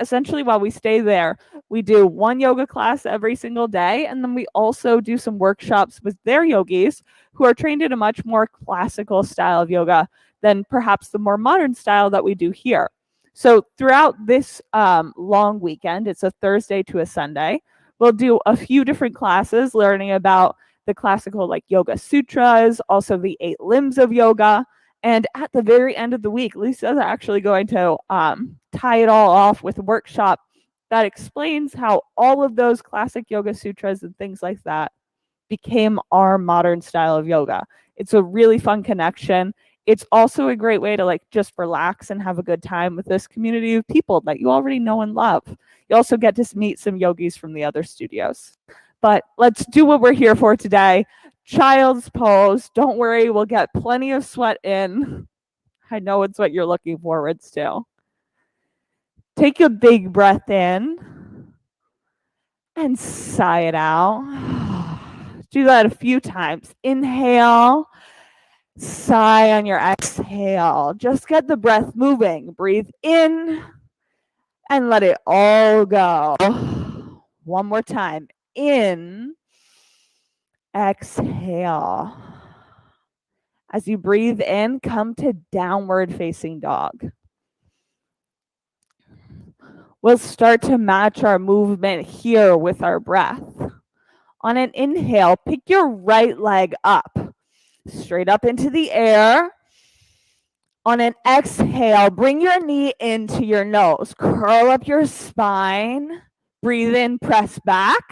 essentially while we stay there, we do one yoga class every single day. And then we also do some workshops with their yogis who are trained in a much more classical style of yoga than perhaps the more modern style that we do here. So throughout this long weekend, it's a Thursday to a Sunday, we'll do a few different classes learning about the classical like yoga sutras, also the 8 limbs of yoga. And at the very end of the week, Lisa's actually going to tie it all off with a workshop that explains how all of those classic yoga sutras and things like that became our modern style of yoga. It's a really fun connection. It's also a great way to like just relax and have a good time with this community of people that you already know and love. You also get to meet some yogis from the other studios. But let's do what we're here for today. Child's pose. Don't worry, we'll get plenty of sweat in. I know it's what you're looking forward to. Take a big breath in and sigh it out. Do that a few times. Inhale, sigh on your exhale. Just get the breath moving. Breathe in and let it all go. One more time. In, exhale. As you breathe in, come to downward facing dog. We'll start to match our movement here with our breath. On an inhale, pick your right leg up, straight up into the air. On an exhale, bring your knee into your nose. Curl up your spine. Breathe in, press back.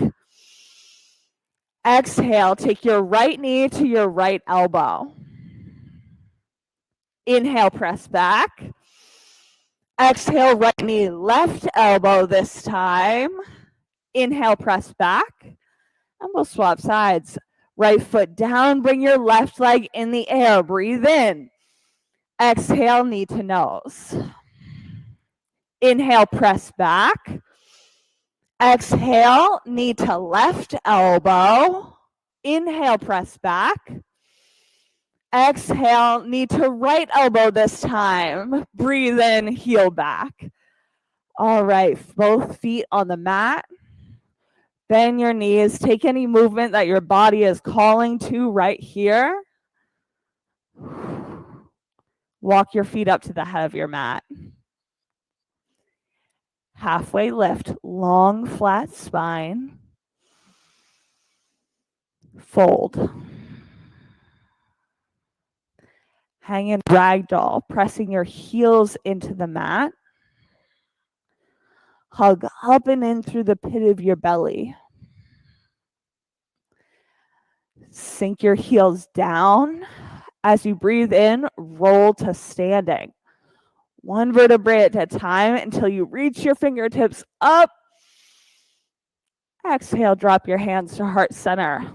Exhale, take your right knee to your right elbow. Inhale, press back. Exhale, right knee, left elbow this time. Inhale, press back. And we'll swap sides. Right foot down, bring your left leg in the air. Breathe in. Exhale, knee to nose. Inhale, press back. Exhale, knee to left elbow. Inhale, press back. Exhale, knee to right elbow this time. Breathe in, heel back. All right, both feet on the mat. Bend your knees. Take any movement that your body is calling to right here. Walk your feet up to the head of your mat. Halfway lift, long flat spine. Fold. Hang in ragdoll, pressing your heels into the mat. Hug up and in through the pit of your belly. Sink your heels down. As you breathe in, roll to standing. One vertebrae at a time until you reach your fingertips up. Exhale, drop your hands to heart center.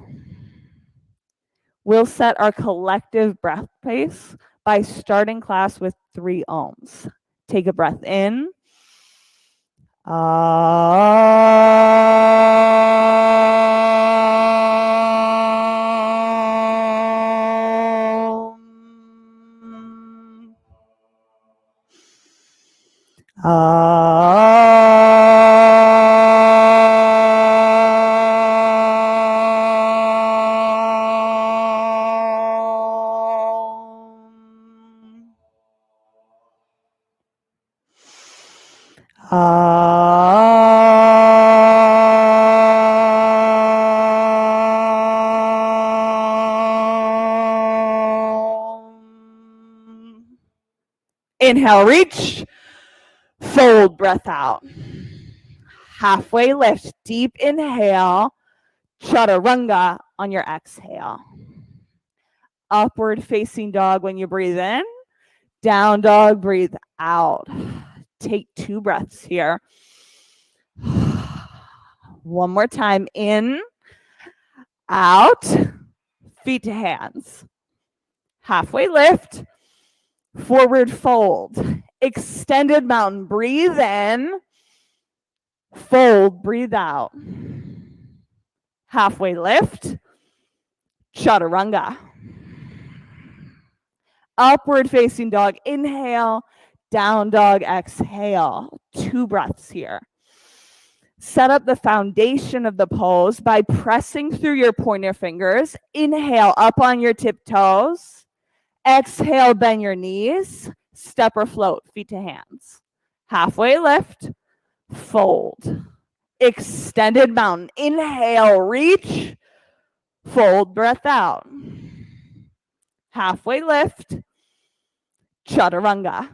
We'll set our collective breath pace by starting class with 3 ohms. Take a breath in. Inhale, reach, fold, breath out. Halfway lift, deep inhale, chaturanga on your exhale. Upward facing dog when you breathe in, down dog, breathe out. Take 2 breaths here. One more time, in, out, feet to hands. Halfway lift, forward fold. Extended mountain, breathe in, fold, breathe out. Halfway lift, chaturanga. Upward facing dog, inhale, Down dog, exhale. 2 breaths here. Set up the foundation of the pose by pressing through your pointer fingers. Inhale up on your tiptoes. Exhale, bend your knees. Step or float, feet to hands. Halfway lift, fold. Extended mountain. Inhale, reach. Fold, breath out. Halfway lift, chaturanga.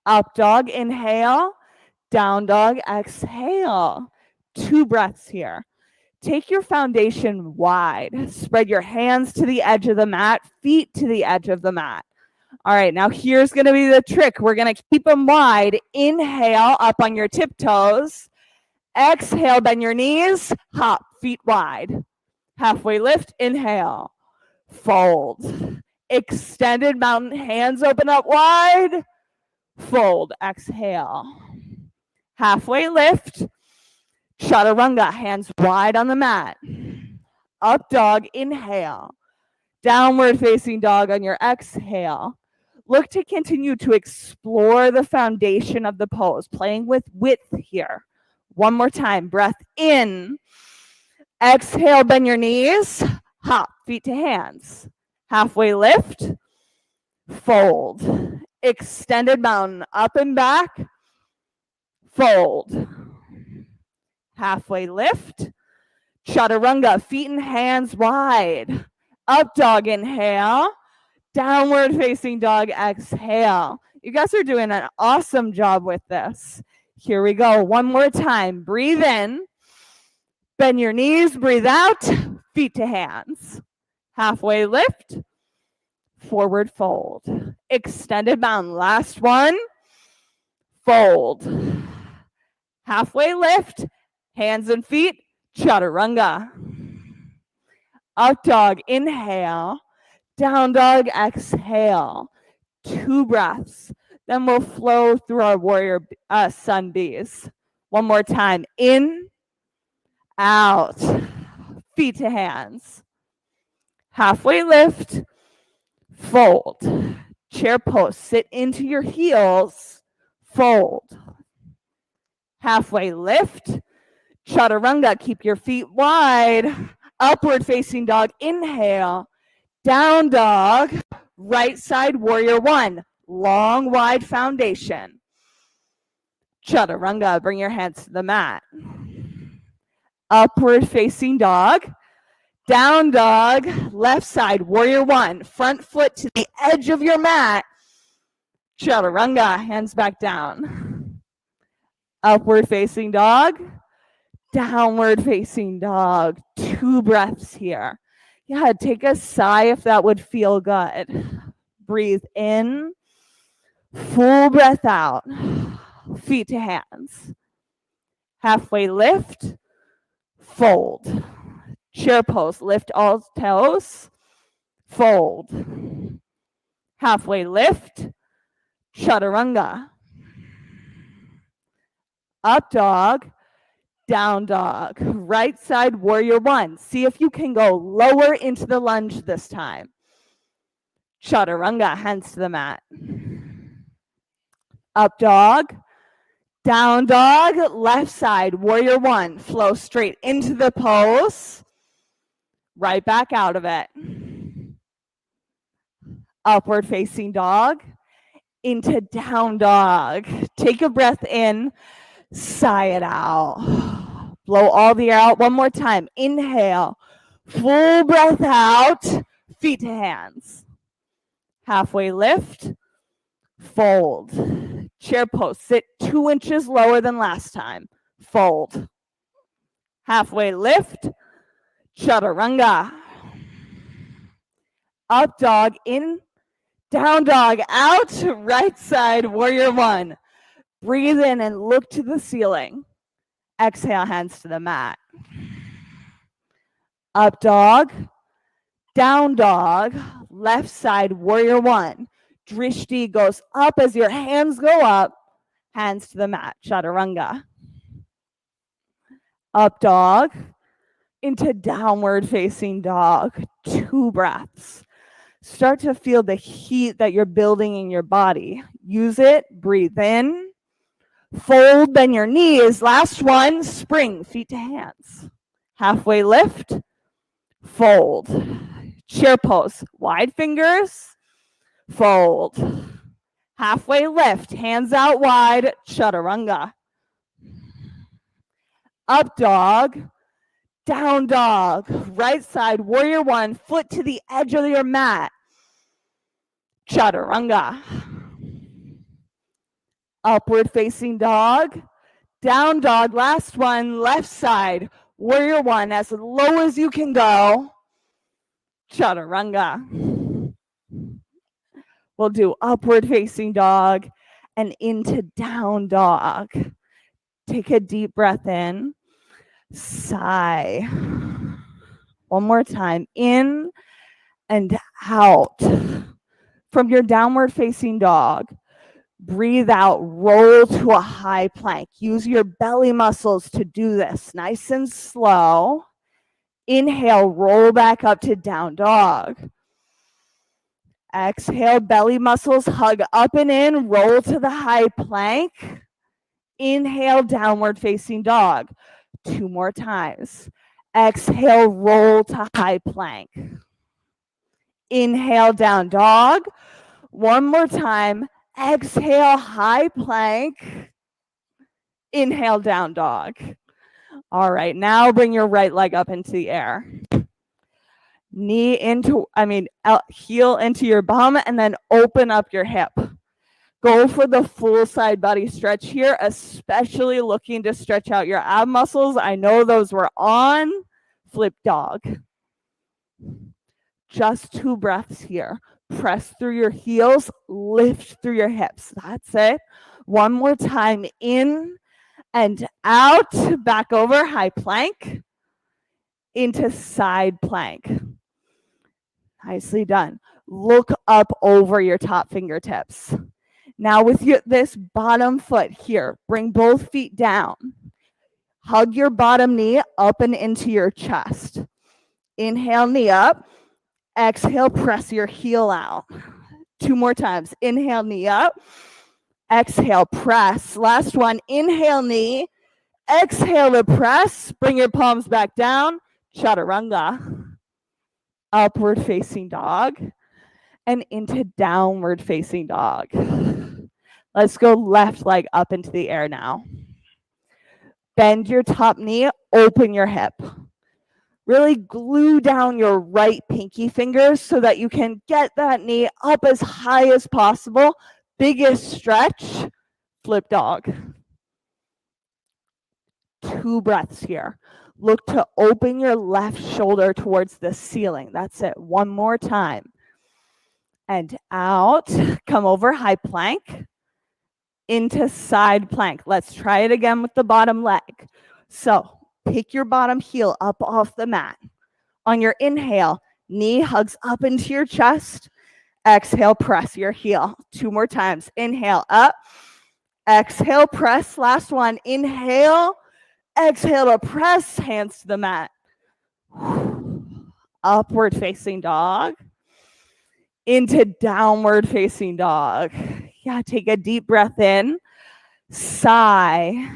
Up dog, inhale. Down dog, exhale. 2 breaths here. Take your foundation wide. Spread your hands to the edge of the mat, feet to the edge of the mat. All right, now here's going to be the trick. We're going to keep them wide. Inhale, up on your tiptoes. Exhale, bend your knees. Hop, feet wide. Halfway lift, inhale. Fold. Extended mountain, hands open up wide. Fold, exhale. Halfway lift, chaturanga, hands wide on the mat. Up dog, inhale. Downward facing dog on your exhale. Look to continue to explore the foundation of the pose, playing with width here. One more time, breath in. Exhale, bend your knees. Hop, feet to hands. Halfway lift, fold. Extended mountain, up and back. Fold. Halfway lift. Chaturanga, feet and hands wide. Up dog, inhale. Downward facing dog, exhale. You guys are doing an awesome job with this. Here we go. One more time. Breathe in. Bend your knees. Breathe out. Feet to hands. Halfway lift. Forward fold. Extended mountain. Last one. Fold. Halfway lift. Hands and feet. Chaturanga. Up dog. Inhale. Down dog. Exhale. 2 breaths. Then we'll flow through our warrior sun bees. One more time. In. Out. Feet to hands. Halfway lift. Fold. Chair pose. Sit into your heels. Fold. Halfway lift. Chaturanga. Keep your feet wide. Upward facing dog. Inhale. Down dog. Right side warrior one. Long wide foundation. Chaturanga. Bring your hands to the mat. Upward facing dog. Down dog. Left side warrior one. Front foot to the edge of your mat. Chaturanga. Hands back down. Upward facing dog. Downward facing dog. 2 breaths here. Yeah, take a sigh if that would feel good. Breathe in. Full breath out. Feet to hands. Halfway lift. Fold. Chair pose. Lift all toes. Fold. Halfway lift. Chaturanga. Up dog. Down dog. Right side warrior one. See if you can go lower into the lunge this time. Chaturanga. Hands to the mat. Up dog. Down dog. Left side warrior one. Flow straight into the pose. Right back out of it. Upward facing dog. Into down dog. Take a breath in. Sigh it out. Blow all the air out. One more time. Inhale. Full breath out. Feet to hands. Halfway lift. Fold. Chair pose. Sit 2 inches lower than last time. Fold. Halfway lift. Chaturanga. Up dog in. Down dog out. Right side warrior one. Breathe in and look to the ceiling. Exhale, hands to the mat. Up dog. Down dog. Left side warrior one. Drishti goes up as your hands go up. Hands to the mat. Chaturanga. Up dog. Into downward facing dog. 2 breaths. Start to feel the heat that you're building in your body. Use it. Breathe in. Fold, bend your knees. Last one, spring, feet to hands. Halfway lift. Fold. Chair pose. Wide fingers. Fold. Halfway lift. Hands out wide. Chaturanga. Up dog. Down dog. Right side, warrior one. Foot to the edge of your mat. Chaturanga. Upward facing dog. Down dog. Last one. Left side. Warrior one. As low as you can go. Chaturanga. We'll do upward facing dog and into down dog. Take a deep breath in. Sigh. One more time. In and out. From your downward facing dog, breathe out, roll to a high plank. Use your belly muscles to do this. Nice and slow. Inhale, roll back up to down dog. Exhale, belly muscles hug up and in, roll to the high plank. Inhale, downward facing dog. 2 more times. Exhale, roll to high plank. Inhale, down dog. 1 more time. Exhale, high plank. Inhale, down dog. All right, now bring your right leg up into the air. Heel into your bum and then open up your hip. Go for the full side body stretch here, especially looking to stretch out your ab muscles. I know those were on. Flip dog. Just 2 breaths here. Press through your heels, lift through your hips. That's it. 1 more time, in and out, back over, high plank, into side plank. Nicely done. Look up over your top fingertips. Now with this bottom foot here, bring both feet down. Hug your bottom knee up and into your chest. Inhale, knee up. Exhale, press your heel out. 2 more times. Inhale, knee up. Exhale, press. Last one. Inhale, knee. Exhale to press. Bring your palms back down. Chaturanga. Upward facing dog. And into downward facing dog. Let's go left leg up into the air now. Bend your top knee. Open your hip. Really glue down your right pinky fingers so that you can get that knee up as high as possible. Biggest stretch, flip dog. 2 breaths here. Look to open your left shoulder towards the ceiling. That's it. 1 more time. And out. Come over, high plank. Into side plank. Let's try it again with the bottom leg. So pick your bottom heel up off the mat. On your inhale, knee hugs up into your chest. Exhale, press your heel. 2 more times. Inhale, up. Exhale, press. Last one. Inhale. Exhale to press. Hands to the mat. Upward facing dog. Into downward facing dog. Yeah, take a deep breath in. Sigh.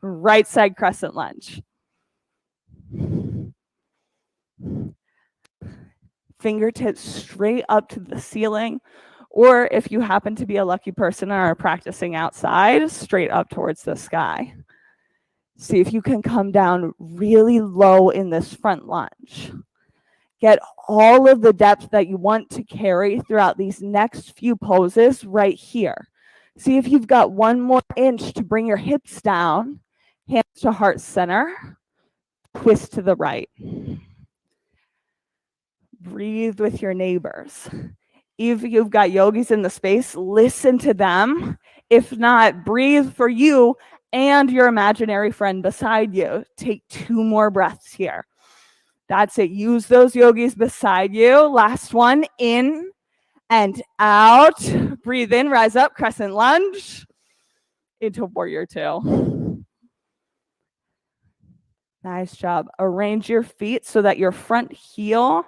Right side crescent lunge. Fingertips straight up to the ceiling, or if you happen to be a lucky person and are practicing outside, straight up towards the sky. See if you can come down really low in this front lunge. Get all of the depth that you want to carry throughout these next few poses right here. See if you've got 1 more inch to bring your hips down, hands to heart center, twist to the right. Breathe with your neighbors. If you've got yogis in the space, listen to them. If not, breathe for you and your imaginary friend beside you. Take 2 more breaths here. That's it. Use those yogis beside you. Last one, in and out. Breathe in, rise up, crescent lunge into warrior 2. Nice job. Arrange your feet so that your front heel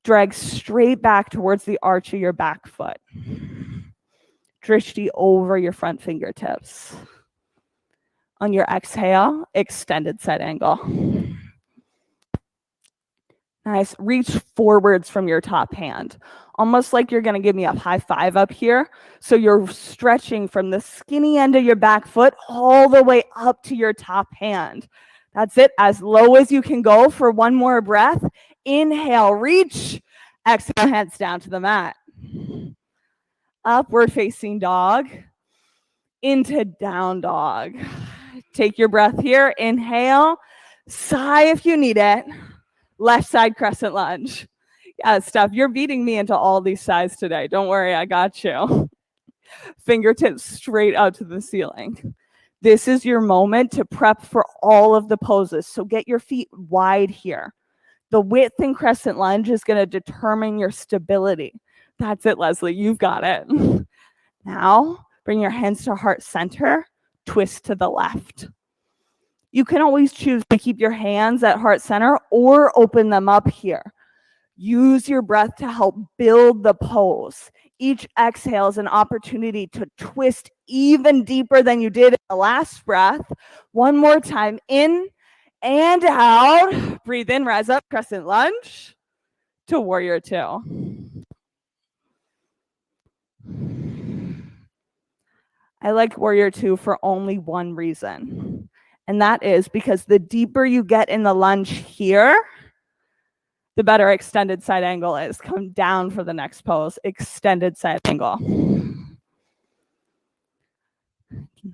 Drag straight back towards the arch of your back foot. Drishti over your front fingertips. On your exhale, extended side angle. Nice. Reach forwards from your top hand, almost like you're going to give me a high five up here. So you're stretching from the skinny end of your back foot all the way up to your top hand. That's it. As low as you can go for one more breath. Inhale, reach. Exhale, hands down to the mat. Upward facing dog into down dog. Take your breath here. Inhale. Sigh if you need it. Left side crescent lunge. Yeah, Steph, you're beating me into all these sides today. Don't worry, I got you. Fingertips straight out to the ceiling. This is your moment to prep for all of the poses. So get your feet wide here. The width in crescent lunge is going to determine your stability. That's it, Leslie. You've got it. Now, bring your hands to heart center. Twist to the left. You can always choose to keep your hands at heart center or open them up here. Use your breath to help build the pose. Each exhale is an opportunity to twist even deeper than you did in the last breath. One more time, in and out. Breathe in, rise up, crescent lunge to warrior two. I like warrior two for only one reason. And that is because the deeper you get in the lunge here, the better extended side angle is. Come down for the next pose. Extended side angle.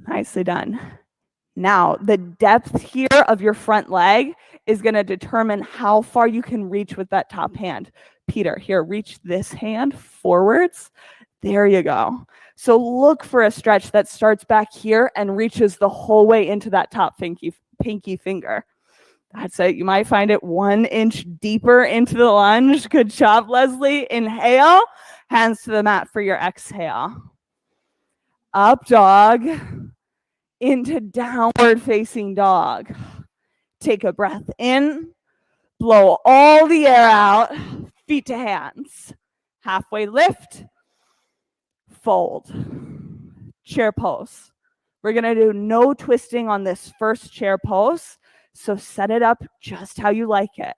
Nicely done. Now, the depth here of your front leg is going to determine how far you can reach with that top hand. Peter, here, reach this hand forwards. There you go. So look for a stretch that starts back here and reaches the whole way into that top pinky finger. That's it. You might find it 1 inch deeper into the lunge. Good job, Leslie. Inhale, hands to the mat for your exhale. Up dog into downward facing dog. Take a breath in, blow all the air out, feet to hands. Halfway lift, fold. Chair pose. We're going to do no twisting on this first chair pose. So set it up just how you like it.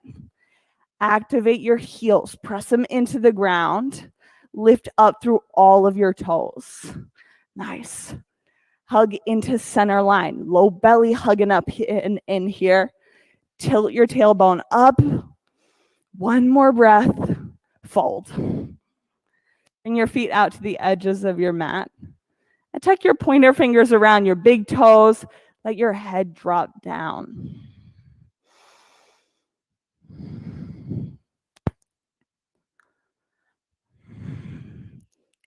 Activate your heels. Press them into the ground. Lift up through all of your toes. Nice. Hug into center line. Low belly hugging up in here. Tilt your tailbone up. One more breath. Fold. Bring your feet out to the edges of your mat. And tuck your pointer fingers around your big toes. Let your head drop down.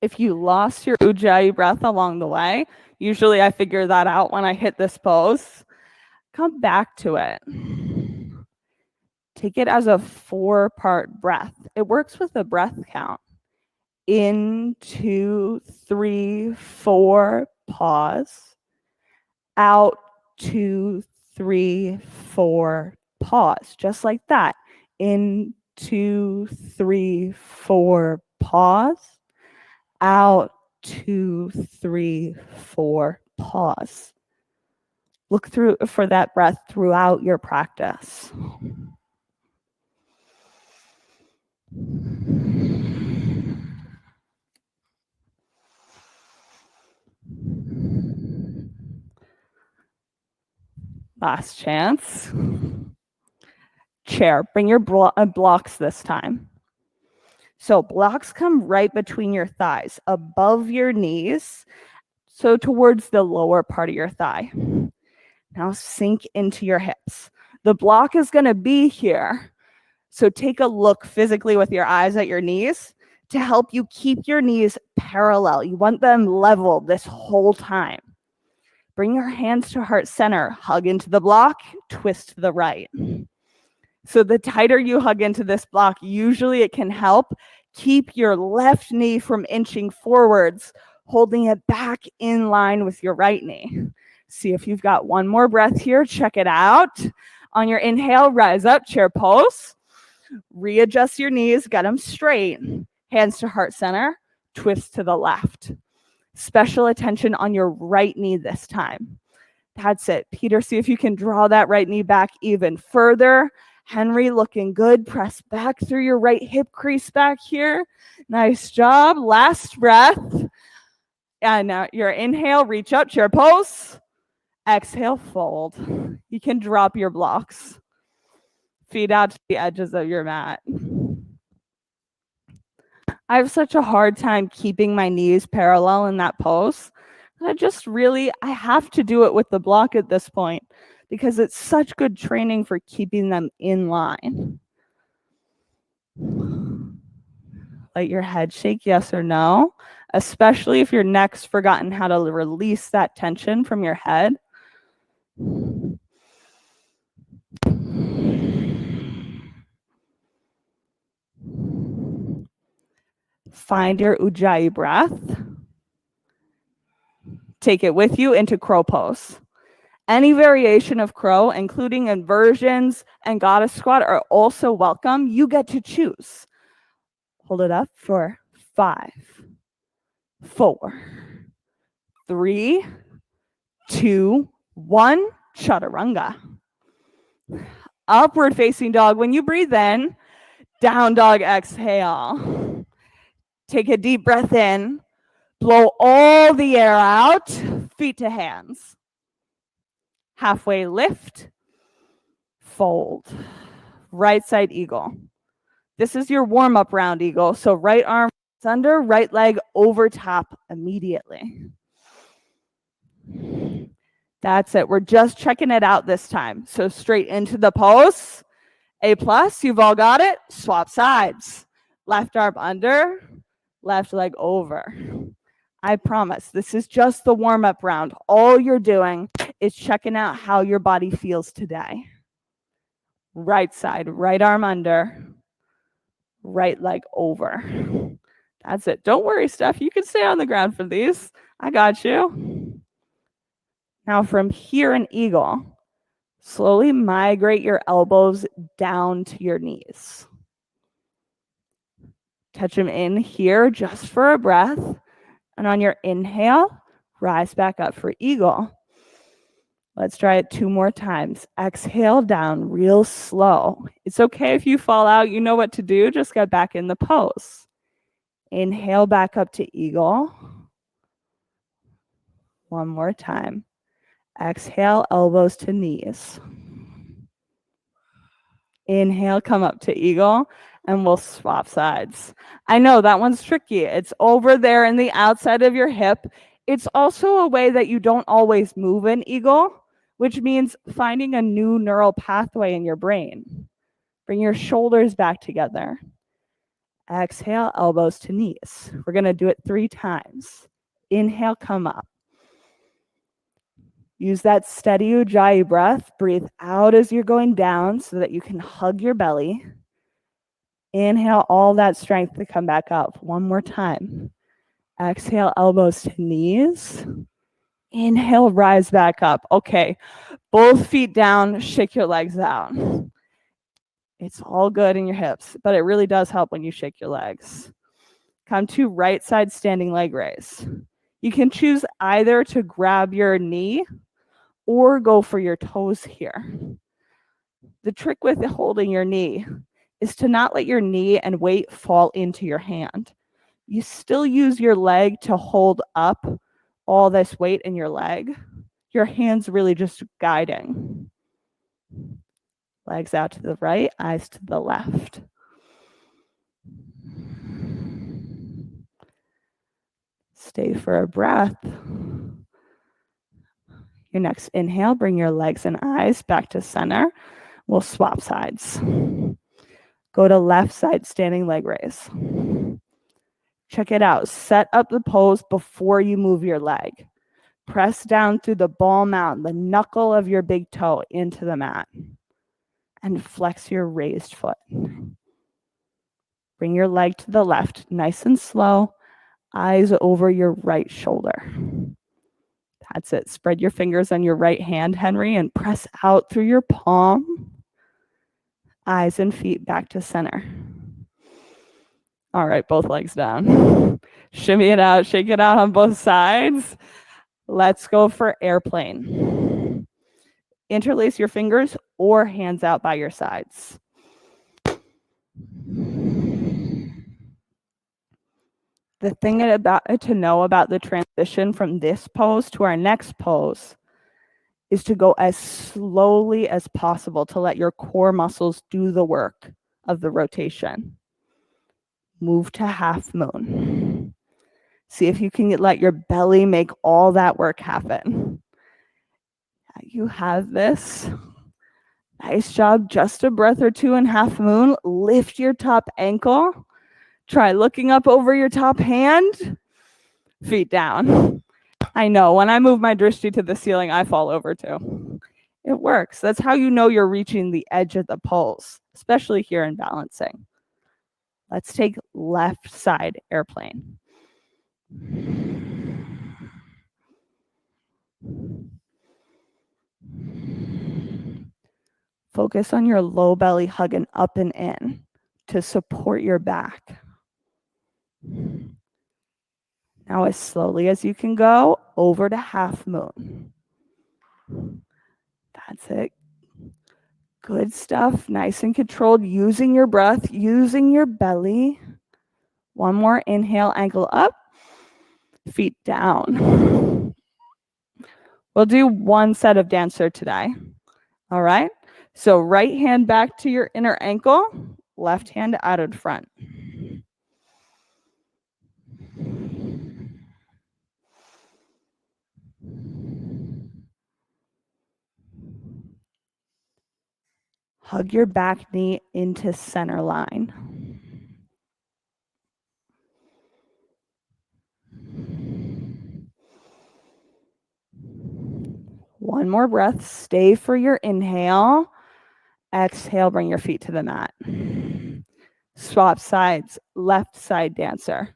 If you lost your Ujjayi breath along the way, usually I figure that out when I hit this pose. Come back to it. Take it as a 4-part breath. It works with a breath count. In, 2, 3, 4, pause. Out, 2, 3, 4, pause. Just like that. In, 2, 3, 4, pause. Out, 2, 3, 4, pause. Look through for that breath throughout your practice. Last chance. Chair. Bring your blocks this time. So blocks come right between your thighs, above your knees, so towards the lower part of your thigh. Now sink into your hips. The block is going to be here. So take a look physically with your eyes at your knees to help you keep your knees parallel. You want them level this whole time. Bring your hands to heart center. Hug into the block, twist to the right. So the tighter you hug into this block, usually it can help keep your left knee from inching forwards, holding it back in line with your right knee. See if you've got one more breath here. Check it out. On your inhale, rise up, chair pose. Readjust your knees, get them straight. Hands to heart center, twist to the left. Special attention on your right knee this time. That's it. Peter, see if you can draw that right knee back even further. Henry, looking good. Press back through your right hip crease back here. Nice job. Last breath. And now your inhale, reach up, chair pose. Exhale, fold. You can drop your blocks. Feet out to the edges of your mat. I have such a hard time keeping my knees parallel in that pose. I have to do it with the block at this point because it's such good training for keeping them in line. Let your head shake, yes or no, especially if your neck's forgotten how to release that tension from your head. Find your Ujjayi breath. Take it with you into crow pose. Any variation of crow, including inversions and goddess squat, are also welcome. You get to choose. Hold it up for 5, 4, 3, 2, 1. Chaturanga. Upward facing dog. When you breathe in, down dog exhale. Take a deep breath in. Blow all the air out. Feet to hands. Halfway lift. Fold. Right side eagle. This is your warm-up round eagle. So right arm under, right leg over top immediately. That's it. We're just checking it out this time. So straight into the pose. A+, you've all got it. Swap sides. Left arm under, left leg over. I promise this is just the warm-up round. All you're doing is checking out how your body feels today. Right side, right arm under, right leg over. That's it. Don't worry, Steph. You can stay on the ground for these. I got you. Now from here in eagle, slowly migrate your elbows down to your knees. Touch them in here just for a breath. And on your inhale, rise back up for eagle. Let's try it 2 more times. Exhale down real slow. It's okay if you fall out. You know what to do. Just get back in the pose. Inhale back up to eagle. 1 more time. Exhale, elbows to knees. Inhale, come up to eagle, and we'll swap sides. I know that one's tricky. It's over there in the outside of your hip. It's also a way that you don't always move in eagle, which means finding a new neural pathway in your brain. Bring your shoulders back together. Exhale, elbows to knees. We're going to do it 3 times. Inhale, come up. Use that steady Ujjayi breath. Breathe out as you're going down so that you can hug your belly. Inhale all that strength to come back up. 1 more time. Exhale, elbows to knees. Inhale, rise back up. Okay, both feet down, shake your legs out. It's all good in your hips, but it really does help when you shake your legs. Come to right side standing leg raise. You can choose either to grab your knee or go for your toes here. The trick with holding your knee is to not let your knee and weight fall into your hand. You still use your leg to hold up all this weight in your leg. Your hand's really just guiding. Legs out to the right, eyes to the left. Stay for a breath. Your next inhale, bring your legs and eyes back to center. We'll swap sides. Go to left side standing leg raise. Check it out. Set up the pose before you move your leg. Press down through the ball mount, the knuckle of your big toe into the mat. And flex your raised foot. Bring your leg to the left, nice and slow. Eyes over your right shoulder. That's it. Spread your fingers on your right hand, Henry, and press out through your palm. Eyes and feet back to center. All right, both legs down. Shimmy it out, shake it out on both sides. Let's go for airplane. Interlace your fingers or hands out by your sides. The thing to know about the transition from this pose to our next pose is to go as slowly as possible to let your core muscles do the work of the rotation. Move to half moon. See if you can let your belly make all that work happen. You have this. Nice job. Just a breath or two in half moon. Lift your top ankle. Try looking up over your top hand. Feet down. I know when I move my drishti to the ceiling, I fall over too. It works. That's how you know you're reaching the edge of the pose, especially here in balancing. Let's take left side airplane. Focus on your low belly hugging up and in to support your back. Now, as slowly as you can go, over to half moon. That's it. Good stuff. Nice and controlled. Using your breath, using your belly. One more inhale, ankle up, feet down. We'll do one set of dancer today. All right. So right hand back to your inner ankle, left hand out in front. Hug your back knee into center line. One more breath. Stay for your inhale. Exhale, bring your feet to the mat. Swap sides, left side dancer.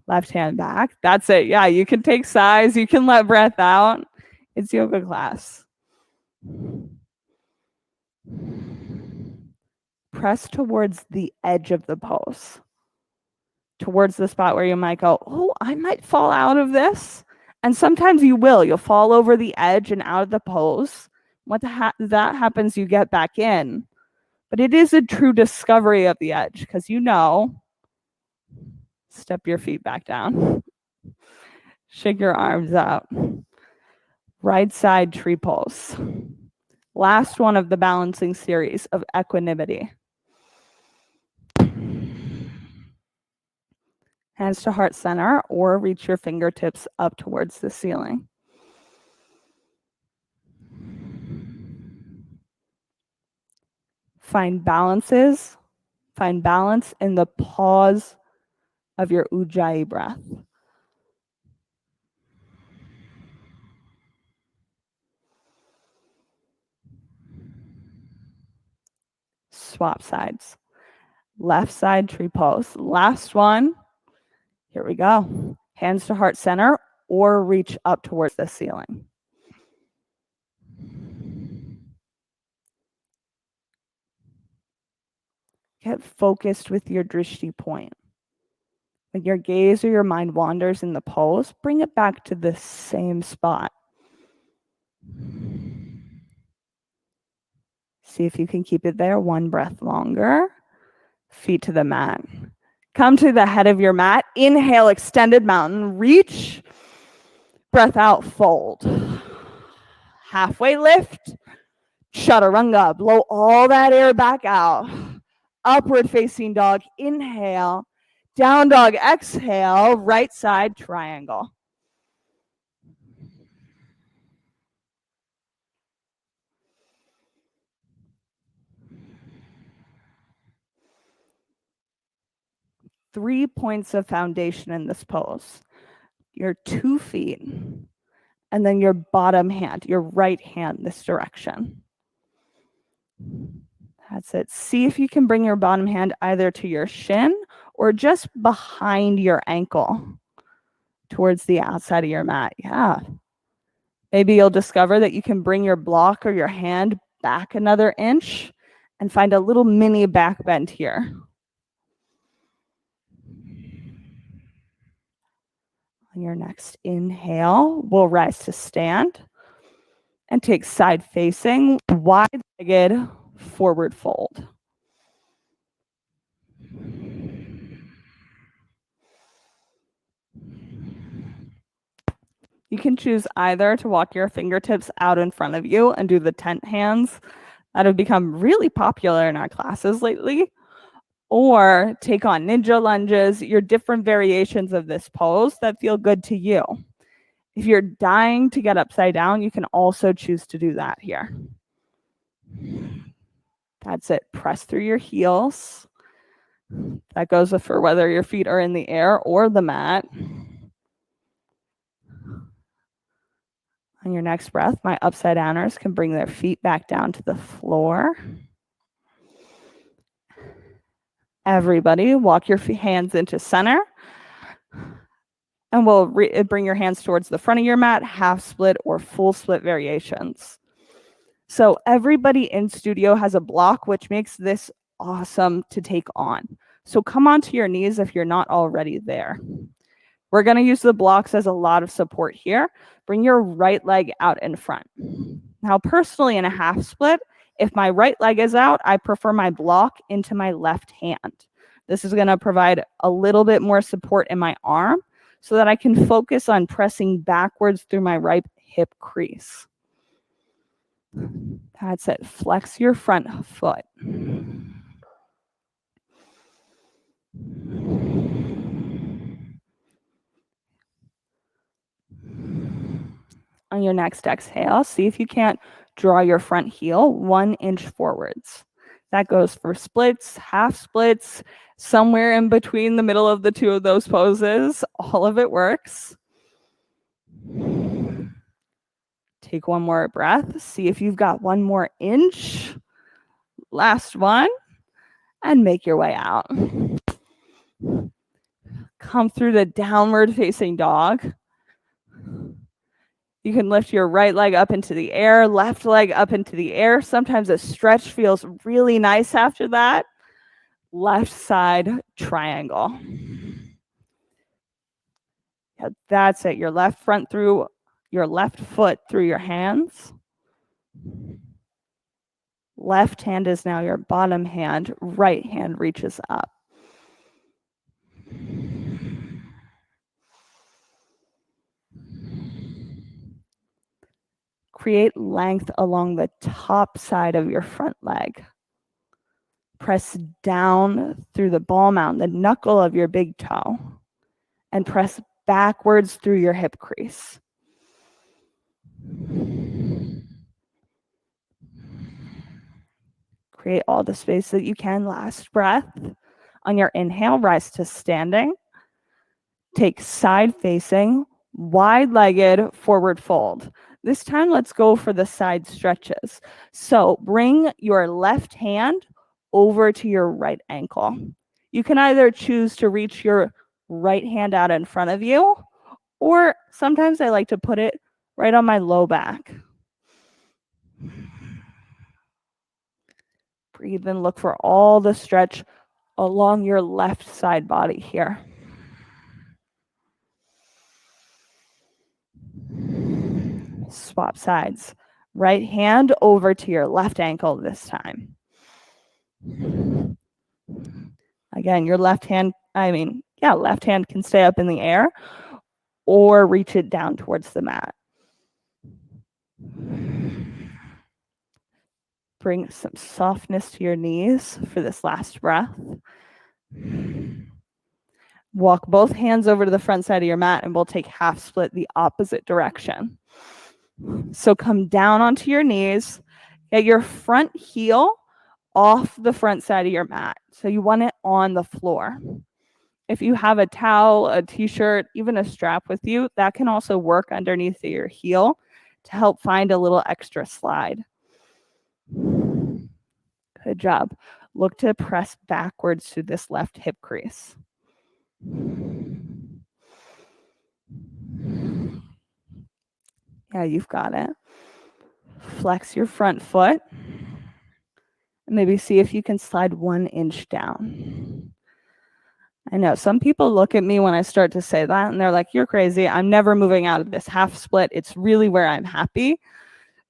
Left hand back. That's it. Yeah, you can take sides. You can let breath out. It's yoga class. Press towards the edge of the pose. Towards the spot where you might go, oh, I might fall out of this. And sometimes you will. You'll fall over the edge and out of the pose. When that happens, you get back in. But it is a true discovery of the edge because you know, step your feet back down. Shake your arms out. Right side tree pose. Last one of the balancing series of equanimity. Hands to heart center or reach your fingertips up towards the ceiling. Find balance in the pause of your ujjayi breath. Swap sides. Left side tree pose. Last one. Here we go. Hands to heart center or reach up towards the ceiling. Get focused with your drishti point. When your gaze or your mind wanders in the pose, bring it back to the same spot. See if you can keep it there. One breath longer. Feet to the mat. Come to the head of your mat. Inhale, extended mountain. Reach. Breath out, fold. Halfway lift. Chaturanga. Blow all that air back out. Upward facing dog. Inhale. Down dog. Exhale. Right side triangle. Three points of foundation in this pose. Your 2 feet, and then your bottom hand, your right hand this direction. That's it. See if you can bring your bottom hand either to your shin or just behind your ankle towards the outside of your mat. Yeah. Maybe you'll discover that you can bring your block or your hand back another inch and find a little mini back bend here. On your next inhale, we'll rise to stand and take side facing, wide-legged forward fold. You can choose either to walk your fingertips out in front of you and do the tent hands that have become really popular in our classes lately, or take on ninja lunges, your different variations of this pose that feel good to you. If you're dying to get upside down, you can also choose to do that here. That's it. Press through your heels. That goes for whether your feet are in the air or the mat. On your next breath, my upside downers can bring their feet back down to the floor. Everybody, walk your hands into center. And we'll bring your hands towards the front of your mat, half split or full split variations. So everybody in studio has a block, which makes this awesome to take on. So come onto your knees if you're not already there. We're going to use the blocks as a lot of support here. Bring your right leg out in front. Now, personally, in a half split, if my right leg is out, I prefer my block into my left hand. This is going to provide a little bit more support in my arm so that I can focus on pressing backwards through my right hip crease. That's it. Flex your front foot. On your next exhale, see if you can't draw your front heel 1 inch forwards. That goes for splits, half splits, somewhere in between the middle of the two of those poses. All of it works. Take one more breath. See if you've got 1 more inch. Last one. And make your way out. Come through the downward facing dog. You can lift your right leg up into the air, left leg up into the air. Sometimes a stretch feels really nice after that. Left side triangle. Yeah, that's it. Your left front through your left foot through your hands. Left hand is now your bottom hand. Right hand reaches up. Create length along the top side of your front leg. Press down through the ball mound, the knuckle of your big toe, and press backwards through your hip crease. Create all the space that you can. Last breath. On your inhale, rise to standing. Take side facing, wide-legged forward fold. This time, let's go for the side stretches. So bring your left hand over to your right ankle. You can either choose to reach your right hand out in front of you, or sometimes I like to put it right on my low back. Breathe and look for all the stretch along your left side body here. Swap sides. Right hand over to your left ankle this time. Again, your left hand can stay up in the air or reach it down towards the mat. Bring some softness to your knees for this last breath. Walk both hands over to the front side of your mat and we'll take half split the opposite direction. So come down onto your knees, get your front heel off the front side of your mat. So you want it on the floor. If you have a towel, a t-shirt, even a strap with you, that can also work underneath your heel to help find a little extra slide. Good job. Look to press backwards to this left hip crease. Yeah, you've got it. Flex your front foot And maybe see if you can slide 1 inch down. I know some people look at me when I start to say that and they're like, you're crazy. I'm never moving out of this half split. It's really where I'm happy.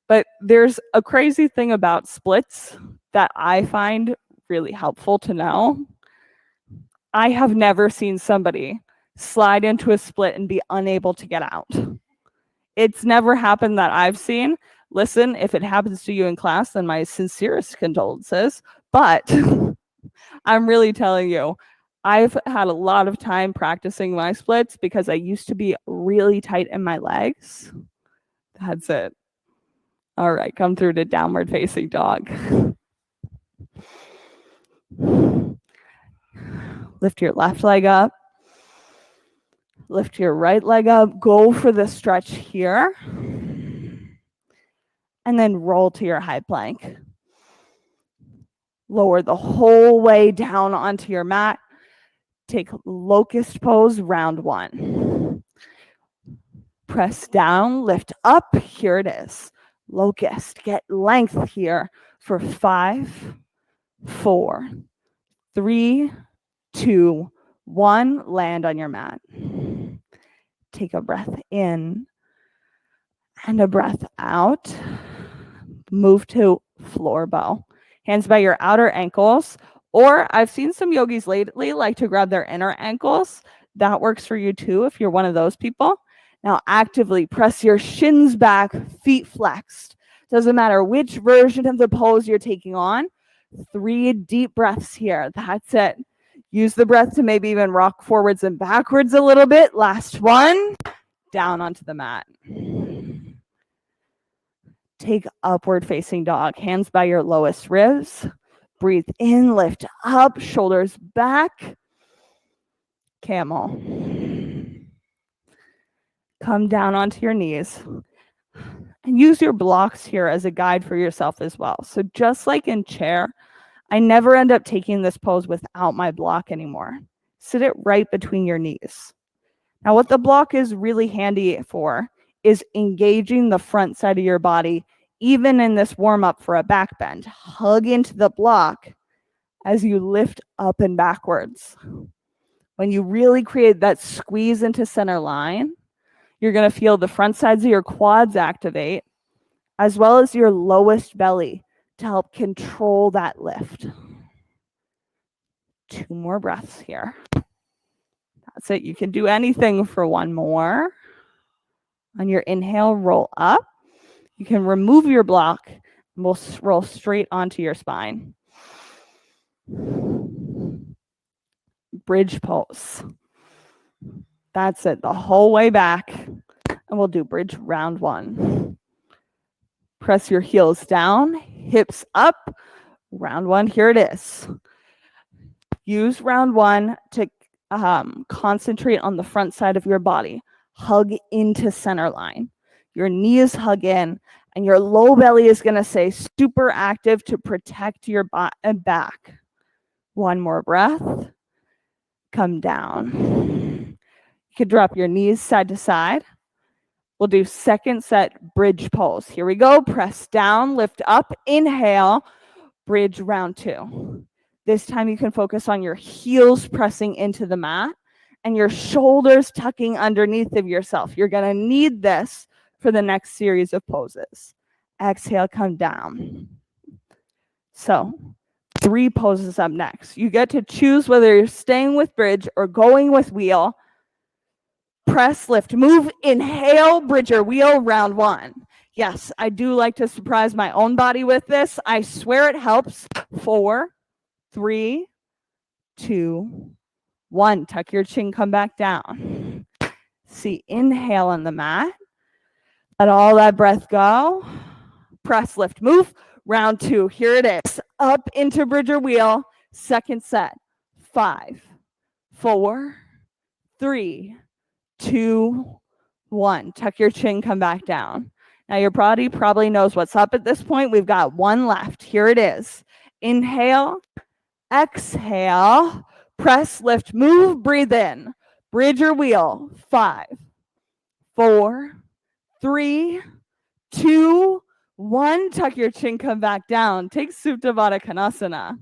But there's a crazy thing about splits that I find really helpful to know. I have never seen somebody slide into a split and be unable to get out. It's never happened that I've seen. Listen, if it happens to you in class, then my sincerest condolences. But I'm really telling you, I've had a lot of time practicing my splits because I used to be really tight in my legs. That's it. All right, come through to downward facing dog. Lift your left leg up. Lift your right leg up. Go for the stretch here. And then roll to your high plank. Lower the whole way down onto your mat. Take locust pose, round 1. Press down, lift up. Here it is. Locust. Get length here for 5, 4, 3, 2, 1. Land on your mat. Take a breath in and a breath out. Move to floor bow. Hands by your outer ankles. Or I've seen some yogis lately like to grab their inner ankles. That works for you too if you're one of those people. Now actively press your shins back, feet flexed. Doesn't matter which version of the pose you're taking on. 3 deep breaths here. That's it. Use the breath to maybe even rock forwards and backwards a little bit. Last one. Down onto the mat. Take upward facing dog. Hands by your lowest ribs. Breathe in, lift up, shoulders back. Camel. Come down onto your knees. And use your blocks here as a guide for yourself as well. So just like in chair, I never end up taking this pose without my block anymore. Sit it right between your knees. Now, what the block is really handy for is engaging the front side of your body, even in this warm-up for a back bend. Hug into the block as you lift up and backwards. When you really create that squeeze into center line, you're going to feel the front sides of your quads activate, as well as your lowest belly to help control that lift. 2 more breaths here. That's it. You can do anything for 1 more. On your inhale, roll up. You can remove your block and we'll roll straight onto your spine. Bridge pose. That's it. The whole way back. And we'll do bridge round 1. Press your heels down, hips up. Round 1, here it is. Use round 1 to concentrate on the front side of your body. Hug into center line. Your knees hug in, and your low belly is going to stay super active to protect your back. 1 more breath. Come down. You can drop your knees side to side. We'll do second set bridge pose. Here we go. Press down, lift up, inhale, bridge round 2. This time you can focus on your heels pressing into the mat and your shoulders tucking underneath of yourself. You're going to need this for the next series of poses. Exhale, come down. So 3 poses up next. You get to choose whether you're staying with bridge or going with wheel. Press, lift, move, inhale, bridge or wheel, round 1. Yes, I do like to surprise my own body with this. I swear it helps. 4, 3, 2, 1. Tuck your chin, come back down. See, inhale on the mat. Let all that breath go. Press, lift, move. Round 2, here it is. Up into bridge or wheel. Second set. 5, 4, 3, 2, 1. Tuck your chin, come back down. Now your body probably knows what's up at this point. We've got 1 left. Here it is. Inhale, exhale, press, lift, move, breathe in. Bridge or wheel. 5, 4, 3, 2, 1, tuck your chin, come back down. Take Supta Baddha Konasana.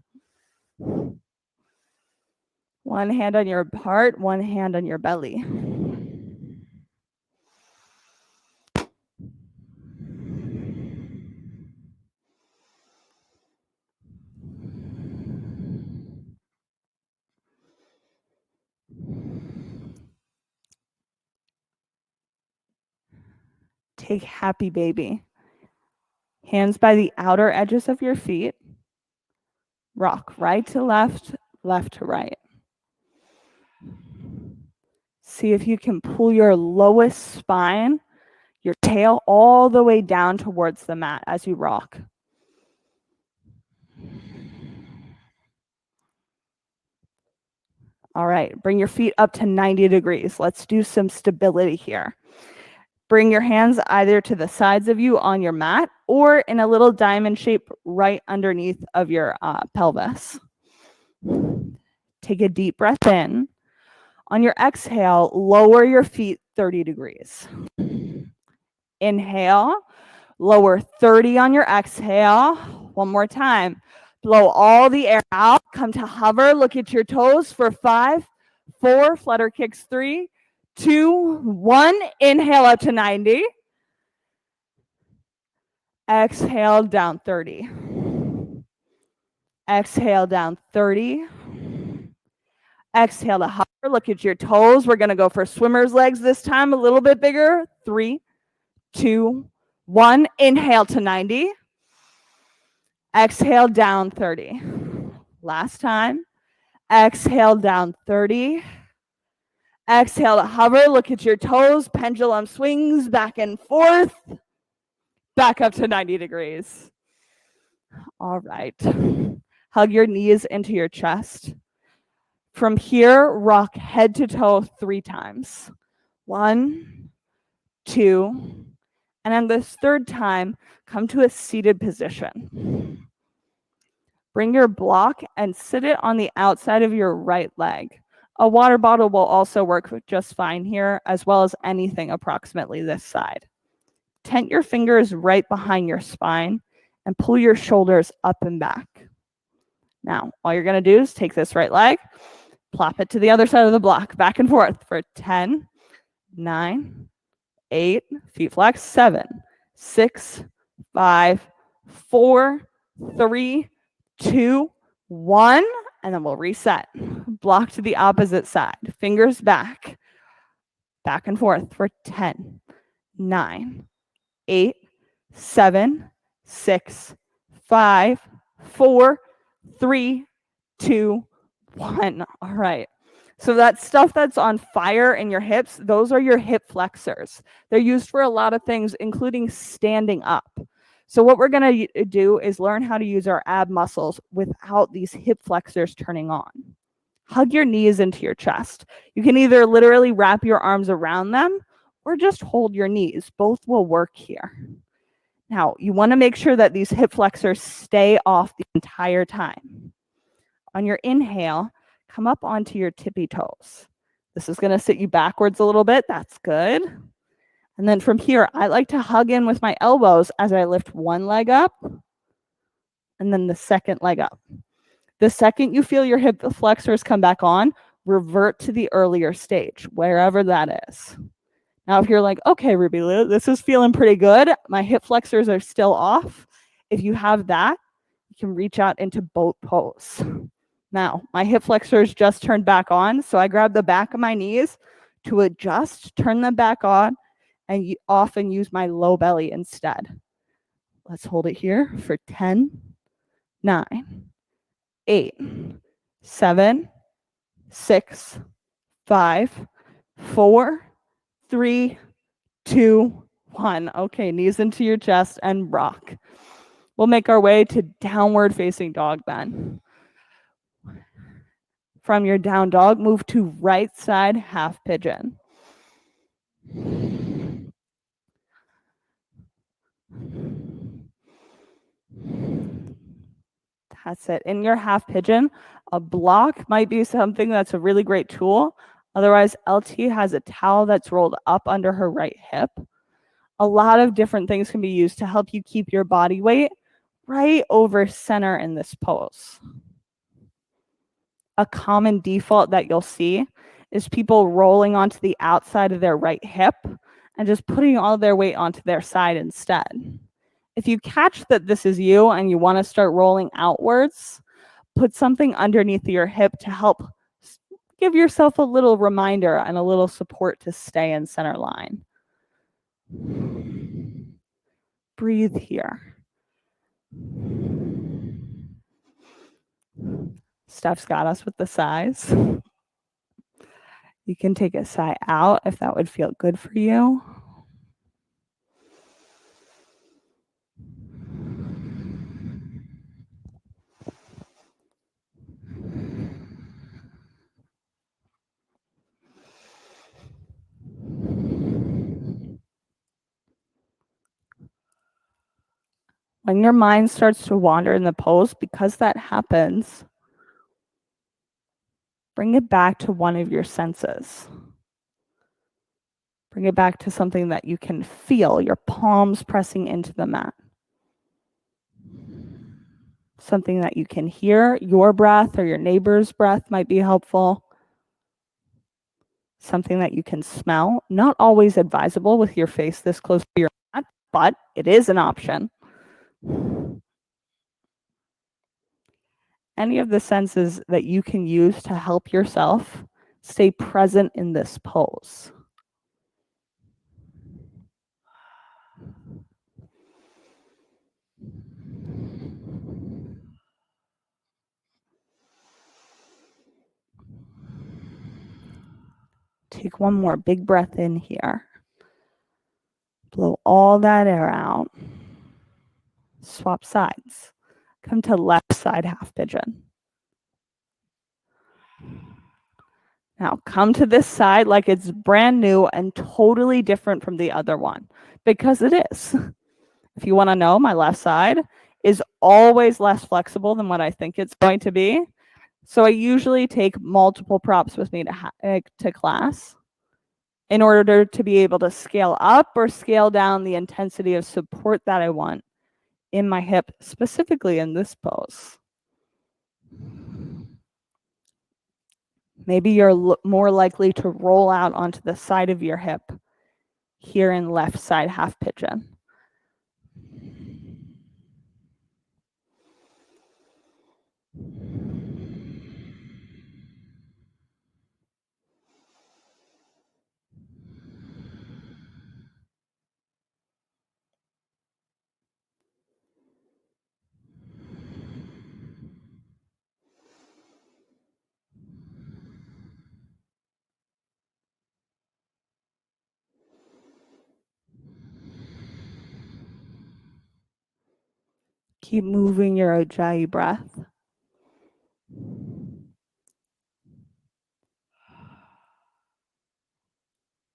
1 hand on your heart, 1 hand on your belly. Take happy baby. Hands by the outer edges of your feet. Rock right to left, left to right. See if you can pull your lowest spine, your tail all the way down towards the mat as you rock. All right, bring your feet up to 90 degrees. Let's do some stability here. Bring your hands either to the sides of you on your mat or in a little diamond shape right underneath of your pelvis. Take a deep breath in. On your exhale, lower your feet 30 degrees. Inhale, lower 30 on your exhale. One more time. Blow all the air out. Come to hover. Look at your toes for 5, 4, flutter kicks 3, 2, 1. Inhale up to 90. Exhale down 30. Exhale down 30. Exhale to hover. Look at your toes. We're going to go for swimmer's legs this time, a little bit bigger. 3, 2, 1. Inhale to 90. Exhale down 30. Last time. Exhale down 30. Exhale to hover. Look at your toes. Pendulum swings back and forth. Back up to 90 degrees. All right. Hug your knees into your chest. From here, rock head to toe 3 times. 1, 2, and on this 3rd time, come to a seated position. Bring your block and sit it on the outside of your right leg. A water bottle will also work just fine here, as well as anything approximately this side. Tent your fingers right behind your spine and pull your shoulders up and back. Now, all you're going to do is take this right leg, plop it to the other side of the block, back and forth for 10, 9, 8, feet flex, 7, 6, 5, 4, 3, 2, 1, and then we'll reset. Block to the opposite side, fingers back and forth for 10, 9, 8, 7, 6, 5, 4, 3, 2, 1. All right. So that stuff that's on fire in your hips, those are your hip flexors. They're used for a lot of things, including standing up. So what we're going to do is learn how to use our ab muscles without these hip flexors turning on. Hug your knees into your chest. You can either literally wrap your arms around them or just hold your knees. Both will work here. Now, you want to make sure that these hip flexors stay off the entire time. On your inhale, come up onto your tippy toes. This is going to sit you backwards a little bit. That's good. And then from here, I like to hug in with my elbows as I lift one leg up and then the second leg up. The second you feel your hip flexors come back on, revert to the earlier stage, wherever that is. Now, if you're like, okay, Ruby Lou, this is feeling pretty good. My hip flexors are still off. If you have that, you can reach out into boat pose. Now, my hip flexors just turned back on, so I grab the back of my knees to adjust, turn them back on, and often use my low belly instead. Let's hold it here for 10, 9, 8, 7, 6, 5, 4, 3, 2, 1. Okay, knees into your chest and rock. We'll make our way to downward facing dog then. From your down dog, move to right side half pigeon. That's it. In your half pigeon, a block might be something that's a really great tool. Otherwise, LT has a towel that's rolled up under her right hip. A lot of different things can be used to help you keep your body weight right over center in this pose. A common default that you'll see is people rolling onto the outside of their right hip and just putting all their weight onto their side instead. If you catch that this is you and you want to start rolling outwards, put something underneath your hip to help give yourself a little reminder and a little support to stay in center line. Breathe here. Steph's got us with the sighs. You can take a sigh out if that would feel good for you. When your mind starts to wander in the pose, because that happens, bring it back to one of your senses. Bring it back to something that you can feel, your palms pressing into the mat. Something that you can hear, your breath or your neighbor's breath might be helpful. Something that you can smell, not always advisable with your face this close to your mat, but it is an option. Any of the senses that you can use to help yourself stay present in this pose. Take one more big breath in here. Blow all that air out. Swap sides. Come to left side half pigeon. Now come to this side like it's brand new and totally different from the other one, because it is. If you want to know, my left side is always less flexible than what I think it's going to be. So I usually take multiple props with me to class in order to be able to scale up or scale down the intensity of support that I want in my hip, specifically in this pose. Maybe you're more likely to roll out onto the side of your hip here in left side half pigeon. Keep moving your Ujjayi breath.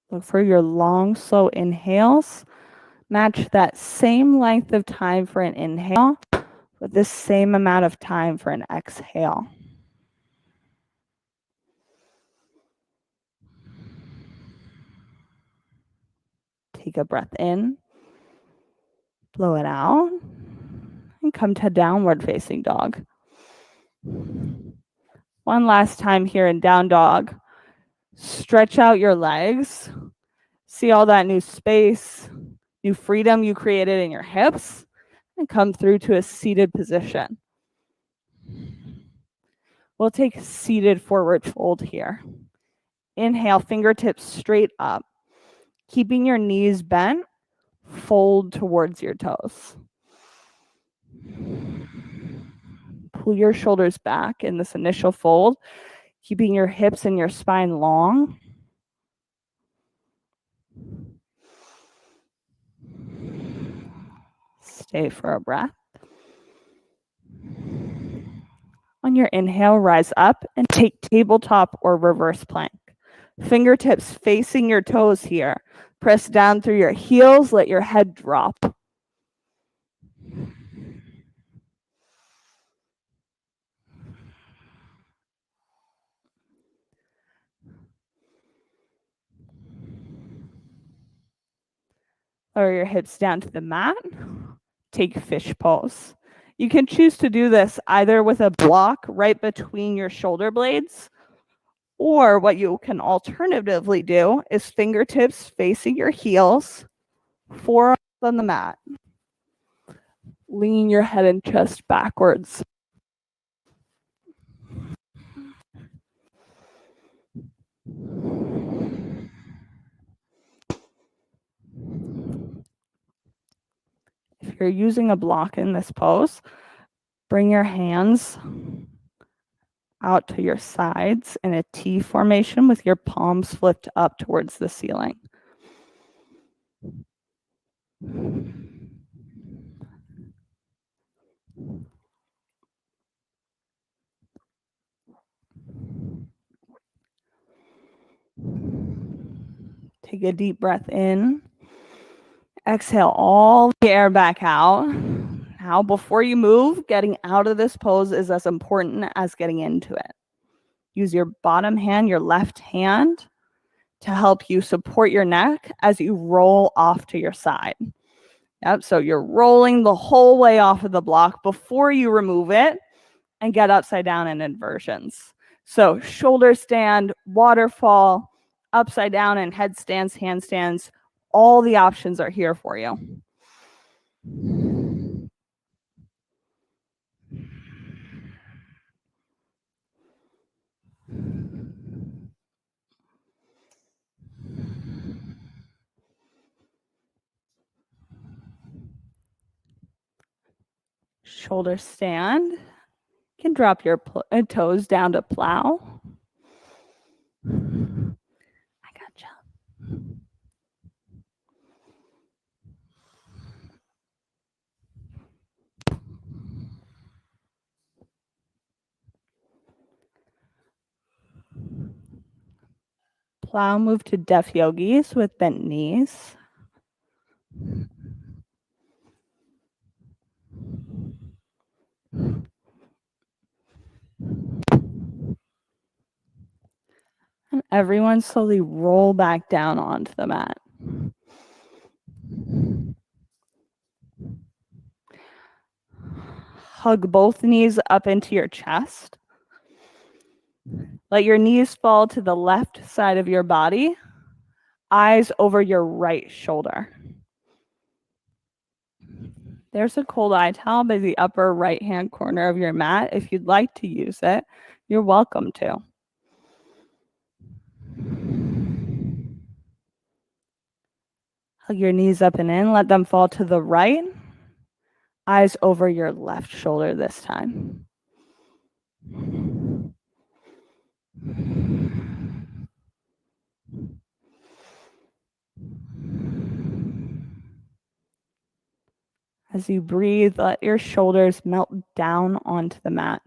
Look for your long, slow inhales. Match that same length of time for an inhale with the same amount of time for an exhale. Take a breath in, blow it out, and come to downward facing dog. One last time here in down dog. Stretch out your legs. See all that new space, new freedom you created in your hips, and come through to a seated position. We'll take seated forward fold here. Inhale, fingertips straight up. Keeping your knees bent, fold towards your toes. Pull your shoulders back in this initial fold, keeping your hips and your spine long. Stay for a breath. On your inhale, rise up and take tabletop or reverse plank. Fingertips facing your toes here. Press down through your heels, let your head drop. Lower your hips down to the mat. Take fish pose. You can choose to do this either with a block right between your shoulder blades, or what you can alternatively do is fingertips facing your heels, forearms on the mat. Lean your head and chest backwards. If you're using a block in this pose, bring your hands out to your sides in a T formation with your palms flipped up towards the ceiling. Take a deep breath in. Exhale all the air back out. Now, before you move, getting out of this pose is as important as getting into it. Use your bottom hand, your left hand, to help you support your neck as you roll off to your side. Yep, so you're rolling the whole way off of the block before you remove it and get upside down in inversions. So shoulder stand, waterfall, upside down and headstands, handstands, all the options are here for you. Shoulder stand. You can drop your toes down to plow. I gotcha. Plow, move to deaf yogis with bent knees. And everyone slowly roll back down onto the mat. Hug both knees up into your chest. Let your knees fall to the left side of your body, eyes over your right shoulder. There's a cold eye towel by the upper right-hand corner of your mat. If you'd like to use it, you're welcome to. Hug your knees up and in. Let them fall to the right. Eyes over your left shoulder this time. As you breathe, let your shoulders melt down onto the mat.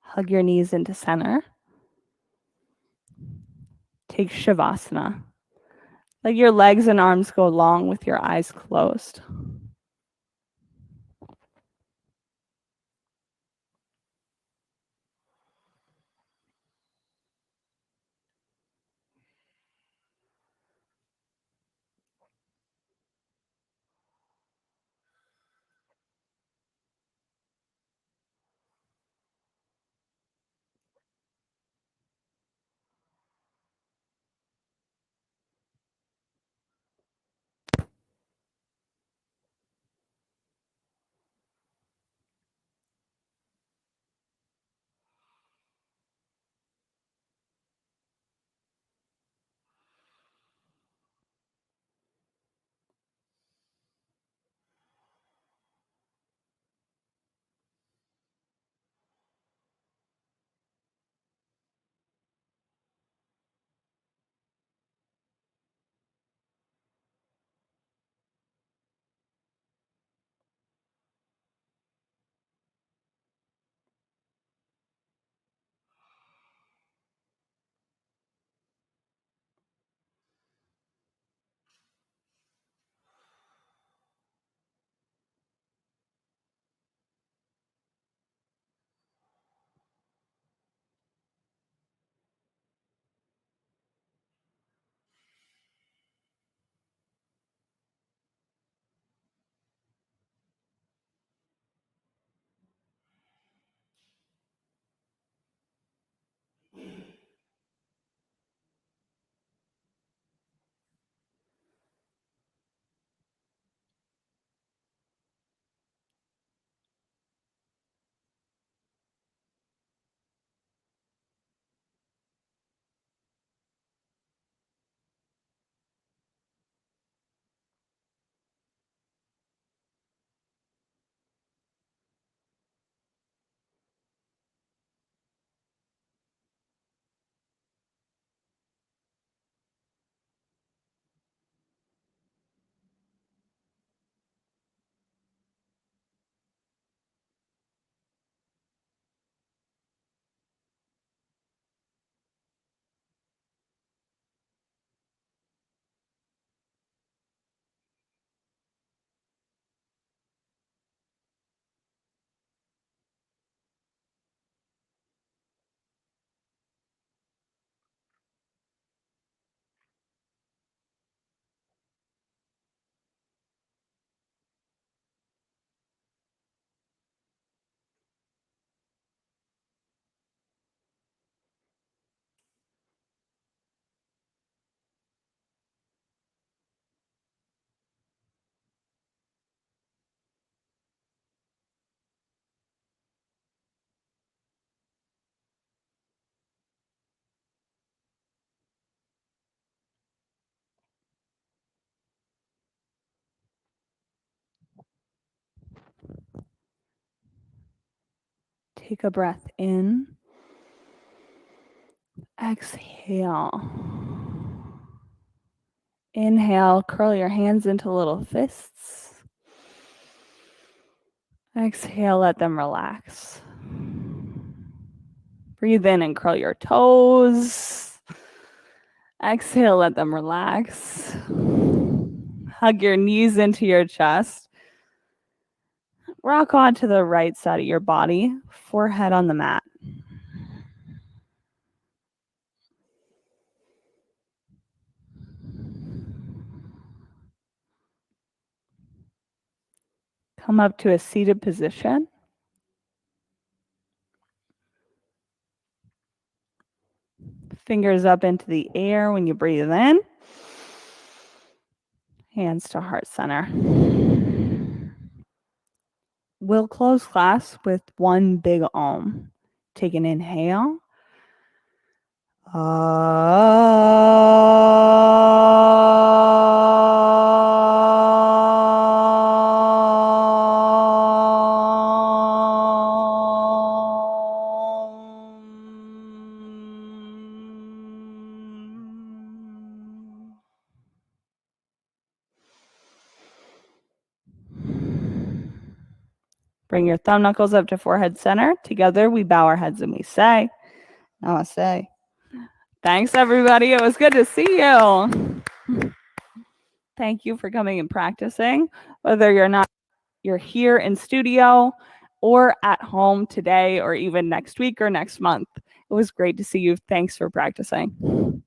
Hug your knees into center. Take Shavasana. Let your legs and arms go long with your eyes closed. Take a breath in. Exhale. Inhale, curl your hands into little fists. Exhale, let them relax. Breathe in and curl your toes. Exhale, let them relax. Hug your knees into your chest. Rock onto the right side of your body, forehead on the mat. Come up to a seated position. Fingers up into the air when you breathe in. Hands to heart center. We'll close class with one big Om. Take an inhale. Bring your thumb knuckles up to forehead center. Together, we bow our heads and we say, Namaste. Thanks, everybody. It was good to see you. Thank you for coming and practicing. Whether you're here in studio or at home today or even next week or next month. It was great to see you. Thanks for practicing.